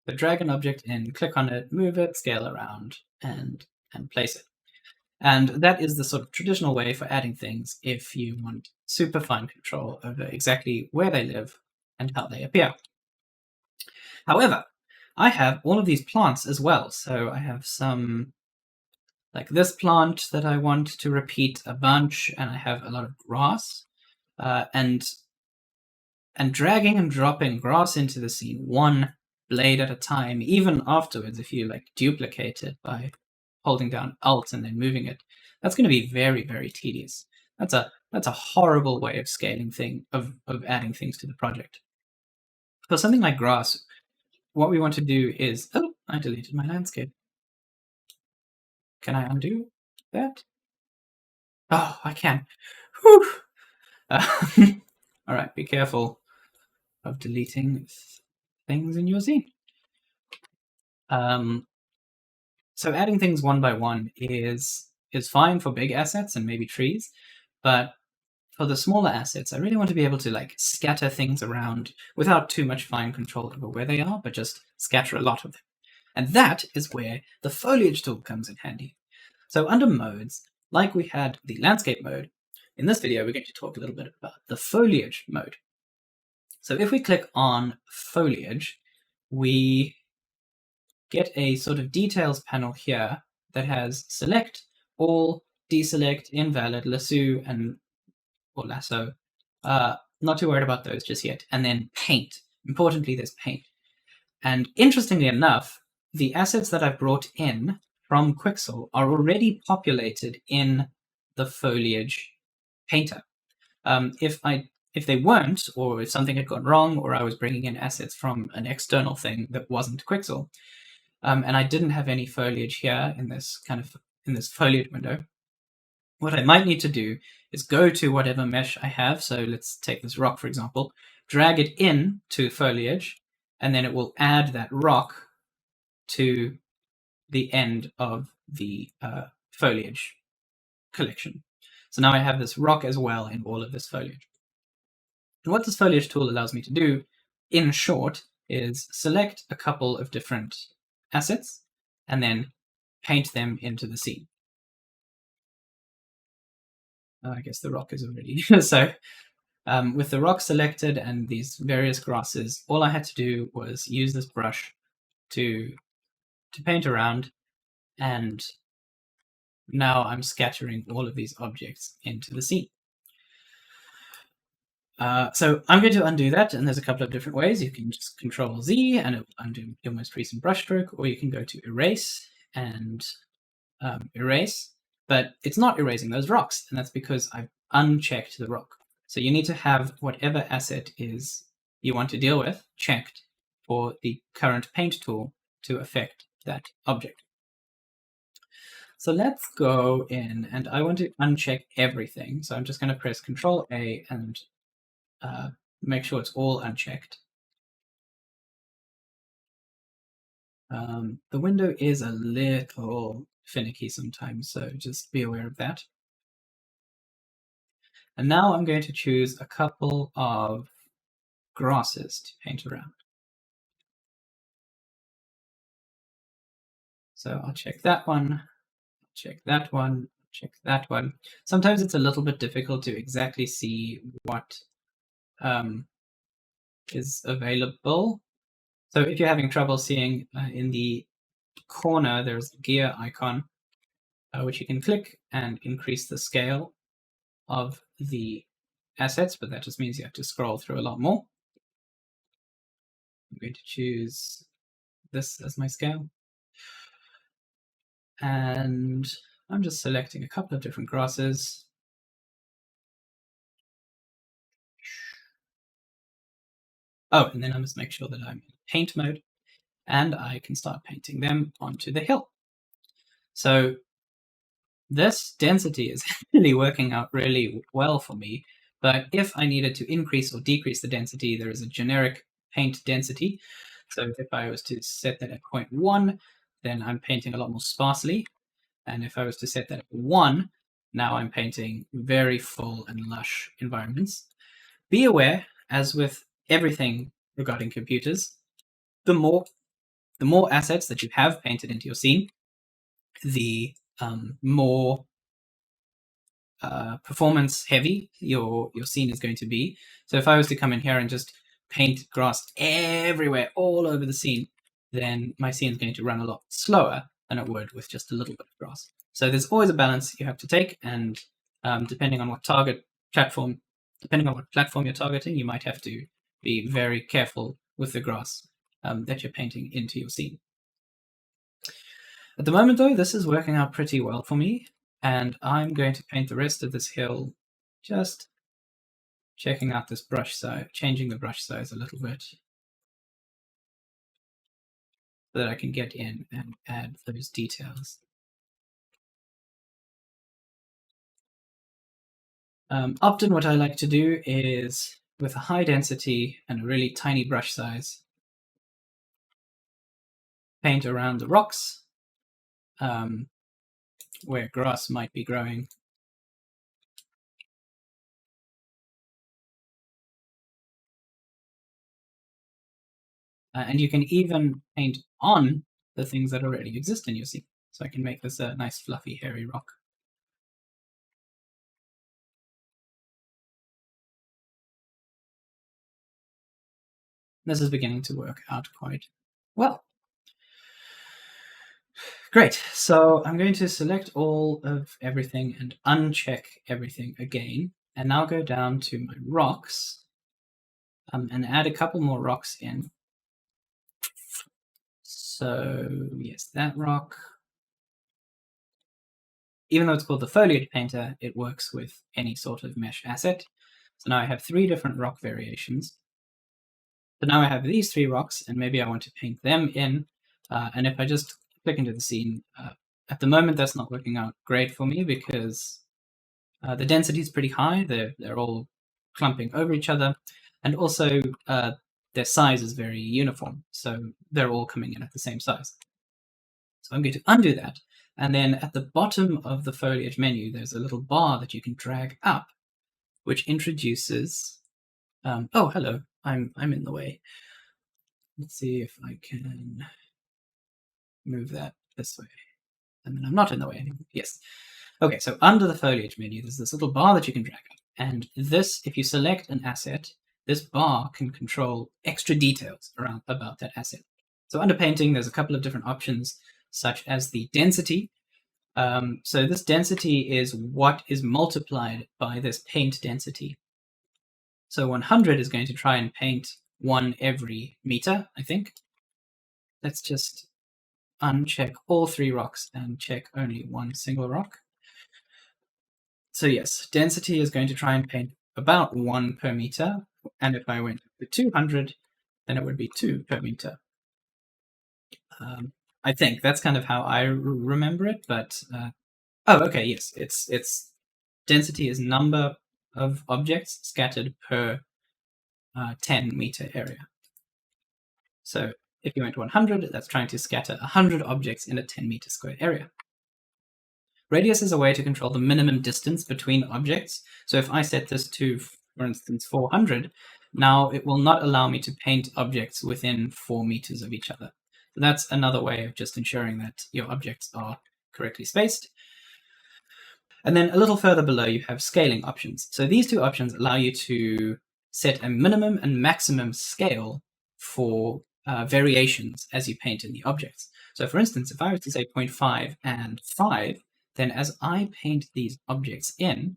But drag an object in, click on it, move it, scale around, and place it. And that is the sort of traditional way for adding things if you want super fine control over exactly where they live and how they appear. However, I have all of these plants as well. So I have some like this plant that I want to repeat a bunch, and I have a lot of grass. And dragging and dropping grass into the scene one blade at a time, even afterwards, if you like duplicate it by holding down Alt and then moving it, that's going to be very, very tedious. That's a horrible way of scaling of adding things to the project. For something like grass, what we want to do is, oh, I deleted my landscape. Can I undo that? Oh, I can. Whew. All right, be careful of deleting things in your scene. So adding things one by one is fine for big assets and maybe trees, but for the smaller assets, I really want to be able to like scatter things around without too much fine control over where they are, but just scatter a lot of them. And that is where the foliage tool comes in handy. So under modes, like we had the landscape mode, in this video, we're going to talk a little bit about the foliage mode. So if we click on foliage, we get a sort of details panel here that has select, all, deselect, invalid, lasso, or lasso. Not too worried about those just yet. And then paint. Importantly, there's paint. And interestingly enough, the assets that I've brought in from Quixel are already populated in the foliage painter. If they weren't, or if something had gone wrong, or I was bringing in assets from an external thing that wasn't Quixel, and I didn't have any foliage here in this foliage window, what I might need to do is go to whatever mesh I have. So let's take this rock, for example, drag it in to foliage, and then it will add that rock to the end of the foliage collection. So now I have this rock as well in all of this foliage. And what this foliage tool allows me to do, in short, is select a couple of different assets and then paint them into the scene. I guess the rock is already so. With the rock selected and these various grasses, all I had to do was use this brush to paint around, and now I'm scattering all of these objects into the scene. So I'm going to undo that, and there's a couple of different ways. You can just Control Z and it will undo your most recent brushstroke, or you can go to Erase and erase, but it's not erasing those rocks, and that's because I've unchecked the rock. So you need to have whatever asset is you want to deal with checked for the current paint tool to affect that object. So let's go in, and I want to uncheck everything. So I'm just going to press Control A and make sure it's all unchecked. The window is a little finicky sometimes, so just be aware of that. And now I'm going to choose a couple of grasses to paint around. So I'll check that one, check that one, check that one. Sometimes it's a little bit difficult to exactly see what is available. So if you're having trouble seeing in the corner, there's a gear icon, which you can click and increase the scale of the assets, but that just means you have to scroll through a lot more. I'm going to choose this as my scale. And I'm just selecting a couple of different grasses. Oh, and then I must make sure that I'm in paint mode, and I can start painting them onto the hill. So this density is actually working out really well for me, but if I needed to increase or decrease the density, there is a generic paint density. So if I was to set that at 0.1, then I'm painting a lot more sparsely. And if I was to set that at 1, now I'm painting very full and lush environments. Be aware, as with everything regarding computers, the more the more assets that you have painted into your scene, the more performance heavy your scene is going to be. So if I was to come in here and just paint grass everywhere, all over the scene, then my scene is going to run a lot slower than it would with just a little bit of grass. So there's always a balance you have to take, and depending on what platform you're targeting, you might have to be very careful with the grass that you're painting into your scene. At the moment, though, this is working out pretty well for me, and I'm going to paint the rest of this hill, just checking out this brush size, changing the brush size a little bit, so that I can get in and add those details. Often what I like to do is, with a high density and a really tiny brush size, paint around the rocks where grass might be growing. And you can even paint on the things that already exist in your scene. So I can make this a nice fluffy hairy rock. This is beginning to work out quite well. Great, so I'm going to select all of everything and uncheck everything again, and now go down to my rocks and add a couple more rocks in. So yes, that rock, even though it's called the Foliage Painter, it works with any sort of mesh asset. So now I have 3 different rock variations. So now I have these 3 rocks, and maybe I want to paint them in. And if I just click into the scene, at the moment that's not working out great for me because the density is pretty high. They're all clumping over each other, and also their size is very uniform. So they're all coming in at the same size. So I'm going to undo that. And then at the bottom of the foliage menu, there's a little bar that you can drag up, which introduces, oh, hello, I'm in the way. Let's see if I can move that this way. And then I'm not in the way anymore. Yes. Okay, so under the foliage menu, there's this little bar that you can drag up. And this, if you select an asset, this bar can control extra details about that asset. So under painting, there's a couple of different options, such as the density. So this density is what is multiplied by this paint density. So 100 is going to try and paint 1 every meter, I think. Let's just uncheck all 3 rocks and check only 1 single rock. So yes, density is going to try and paint about 1 per meter. And if I went to 200, then it would be 2 per meter. I think that's kind of how I remember it, but oh, okay, yes, it's density is number of objects scattered per 10 meter area. So if you went to 100, that's trying to scatter 100 objects in a 10 meter square area. Radius is a way to control the minimum distance between objects. So if I set this to, for instance, 400, now it will not allow me to paint objects within 4 meters of each other. So that's another way of just ensuring that your objects are correctly spaced. And then a little further below, you have scaling options. So these 2 options allow you to set a minimum and maximum scale for variations as you paint in the objects. So for instance, if I was to say 0.5 and 5, then as I paint these objects in,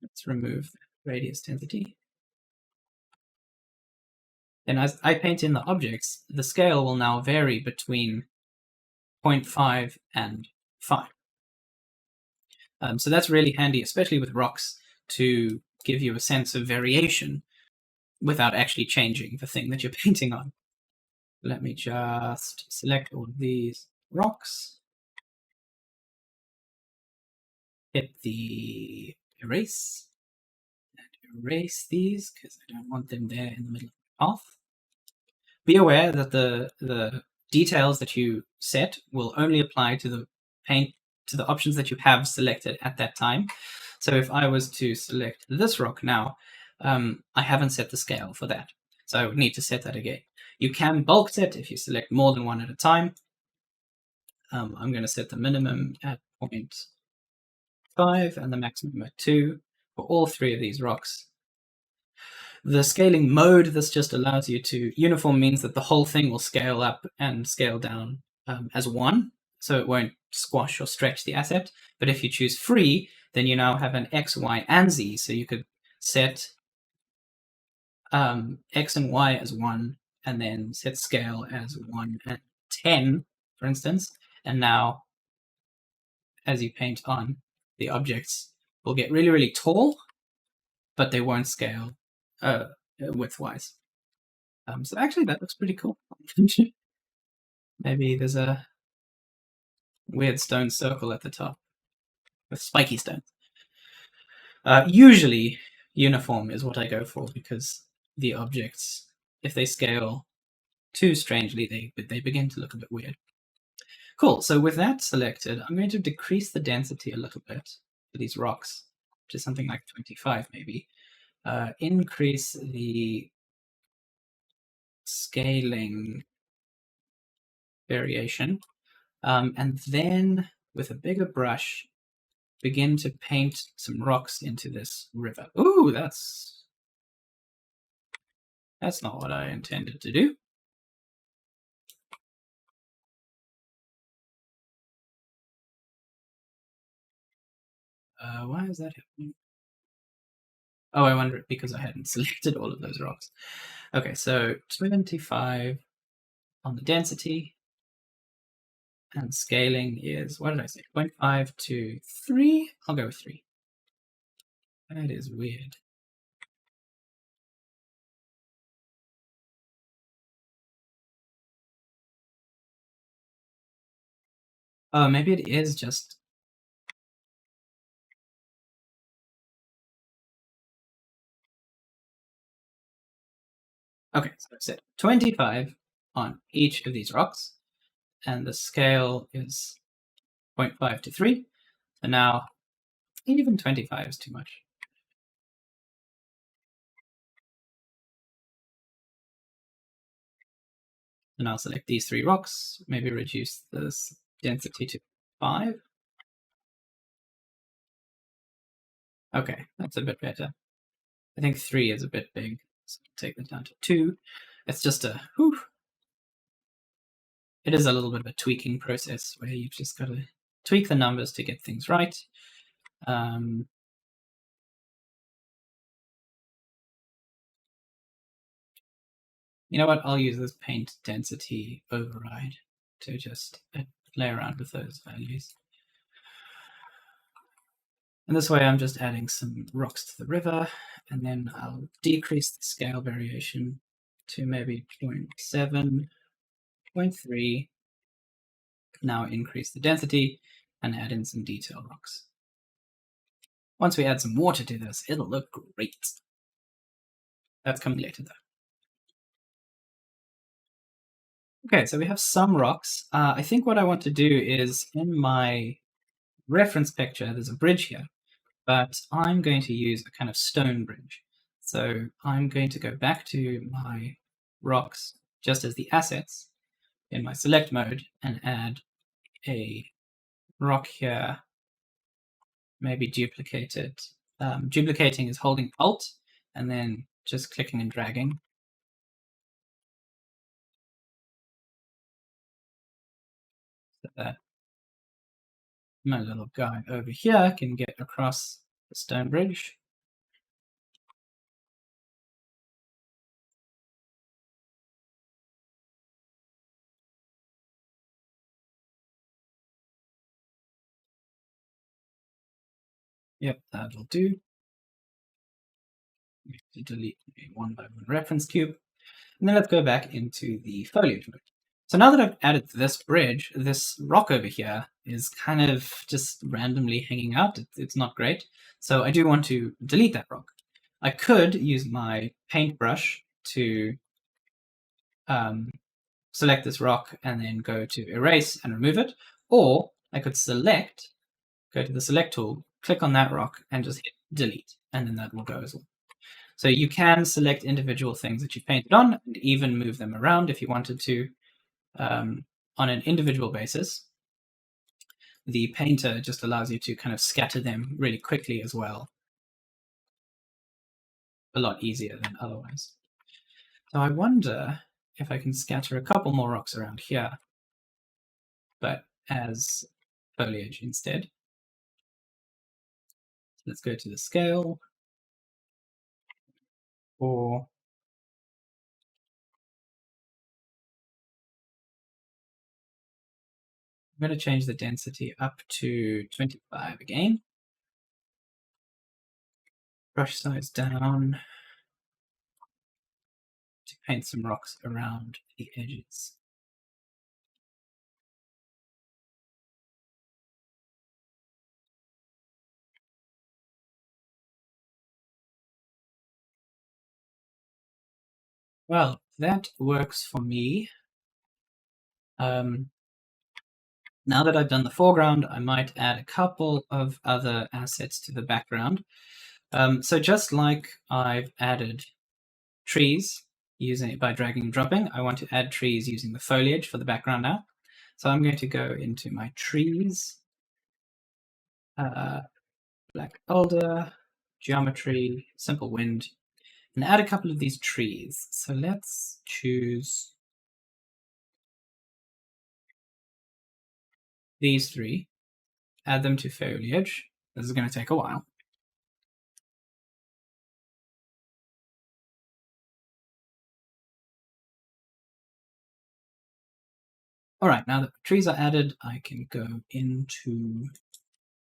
let's remove radius density. Then as I paint in the objects, the scale will now vary between 0.5 and 5. So that's really handy, especially with rocks, to give you a sense of variation without actually changing the thing that you're painting on. Let me just select all of these rocks, hit the erase, and erase these because I don't want them there in the middle of the path. Be aware that the details that you set will only apply to the options that you have selected at that time. So if I was to select this rock now, I haven't set the scale for that. So I would need to set that again. You can bulk set if you select more than one at a time. I'm going to set the minimum at 0.5 and the maximum at 2 for all 3 of these rocks. The scaling mode, this just allows you to, uniform means that the whole thing will scale up and scale down as one, so it won't squash or stretch the asset. But if you choose free, then you now have an X, Y, and Z, so you could set X and Y as 1, and then set scale as 1 and 10, for instance, and now as you paint on, the objects will get really, really tall, but they won't scale width-wise. So actually, that looks pretty cool. Maybe there's a weird stone circle at the top with spiky stones. Usually, uniform is what I go for because the objects, if they scale too strangely, they begin to look a bit weird. Cool, so with that selected, I'm going to decrease the density a little bit for these rocks to something like 25 maybe. Increase the scaling variation, and then with a bigger brush, begin to paint some rocks into this river. Ooh, that's not what I intended to do. Why is that happening? Oh, I wonder because I hadn't selected all of those rocks. Okay, so 25 on the density, and scaling is, what did I say, 0.5 to 3? I'll go with 3. That is weird. Oh, maybe it is just... Okay, so I set 25 on each of these rocks, and the scale is 0.5 to 3. And now, even 25 is too much. And I'll select these 3 rocks, maybe reduce this density to 5. Okay, that's a bit better. I think 3 is a bit big, so I'll take that down to 2. It's just a, whew. It is a little bit of a tweaking process where you've just got to tweak the numbers to get things right. You know what? I'll use this paint density override to just play around with those values. And this way I'm just adding some rocks to the river, and then I'll decrease the scale variation to maybe 0.7, 0.3. Now increase the density and add in some detail rocks. Once we add some water to this, it'll look great. That's coming later though. Okay, so we have some rocks. I think what I want to do is, in my reference picture, there's a bridge here, but I'm going to use a kind of stone bridge. So I'm going to go back to my rocks just as the assets in my select mode and add a rock here, maybe duplicate it. Duplicating is holding Alt and then just clicking and dragging. So that my little guy over here can get across the stone bridge. Yep, that'll do. We have to delete a 1x1 reference cube. And then let's go back into the foliage mode. So now that I've added this bridge, this rock over here is kind of just randomly hanging out. It's not great. So I do want to delete that rock. I could use my paintbrush to select this rock and then go to erase and remove it. Or I could go to the select tool, click on that rock and just hit delete, and then that will go as well. So you can select individual things that you painted on and even move them around if you wanted to on an individual basis. The painter just allows you to kind of scatter them really quickly as well. A lot easier than otherwise. So I wonder if I can scatter a couple more rocks around here, but as foliage instead. Let's go to the scale, or I'm going to change the density up to 25 again. Brush size down to paint some rocks around the edges. Well, that works for me. Now that I've done the foreground, I might add a couple of other assets to the background. So just like I've added trees using it by dragging and dropping, I want to add trees using the foliage for the background now. So I'm going to go into my trees, black alder, geometry, simple wind, and add a couple of these trees. So let's choose these three, add them to foliage. This is going to take a while. All right, now that the trees are added, I can go into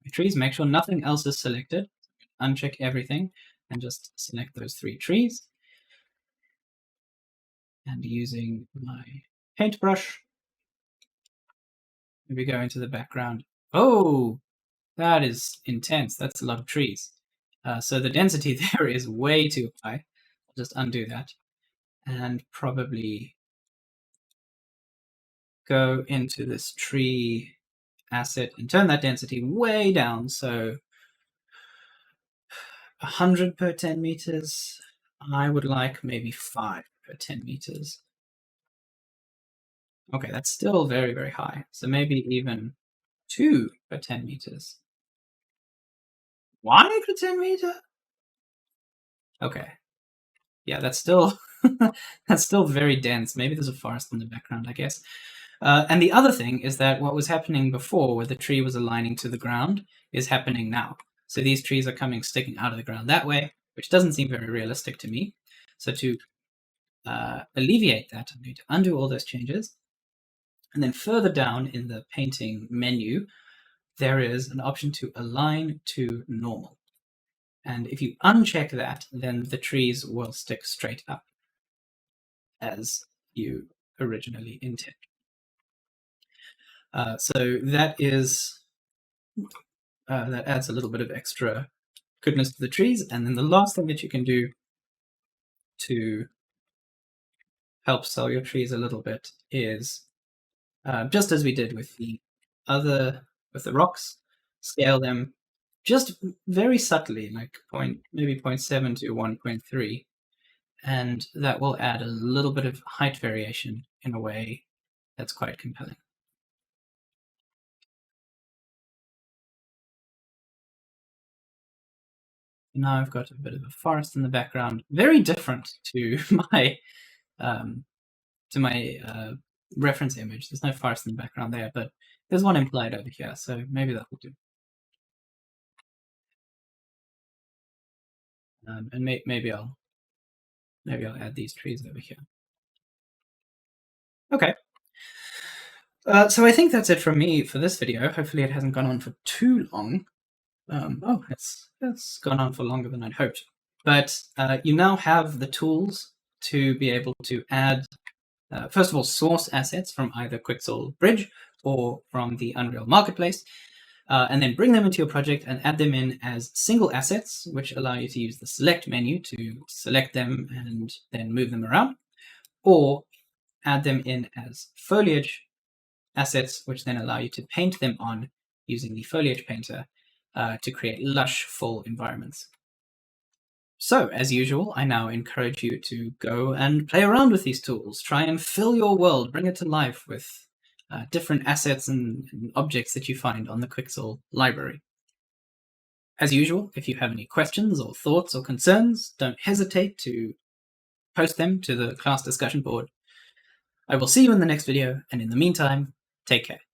my trees, make sure nothing else is selected, uncheck everything, and just select those 3 trees. And using my paintbrush, maybe go into the background. Oh, that is intense. That's a lot of trees. So the density there is way too high. I'll just undo that and probably go into this tree asset and turn that density way down. So 100 per 10 meters. I would like maybe 5 per 10 meters. Okay, that's still very, very high. So maybe even 2 per 10 meters. 1 per 10 meter? Okay. Yeah, that's still that's still very dense. Maybe there's a forest in the background, I guess. And the other thing is that what was happening before, where the tree was aligning to the ground, is happening now. So these trees are sticking out of the ground that way, which doesn't seem very realistic to me. So to alleviate that, I'm going to undo all those changes. And then further down in the painting menu, there is an option to align to normal. And if you uncheck that, then the trees will stick straight up as you originally intended. So that is that adds a little bit of extra goodness to the trees. And then the last thing that you can do to help sell your trees a little bit is just as we did with the rocks, scale them just very subtly, like maybe 0.7 to 1.3, and that will add a little bit of height variation in a way that's quite compelling. Now I've got a bit of a forest in the background, very different to my reference image. There's no forest in the background there, but there's one implied over here, so maybe that will do. And maybe I'll add these trees over here. Okay. So I think that's it from me for this video. Hopefully it hasn't gone on for too long. It's gone on for longer than I'd hoped. But you now have the tools to be able to add, first of all, source assets from either Quixel Bridge or from the Unreal Marketplace, and then bring them into your project and add them in as single assets, which allow you to use the select menu to select them and then move them around, or add them in as foliage assets, which then allow you to paint them on using the foliage painter to create lush, full environments. So, as usual, I now encourage you to go and play around with these tools. Try and fill your world, bring it to life with different assets and objects that you find on the Quixel library. As usual, if you have any questions or thoughts or concerns, don't hesitate to post them to the class discussion board. I will see you in the next video, and in the meantime, take care.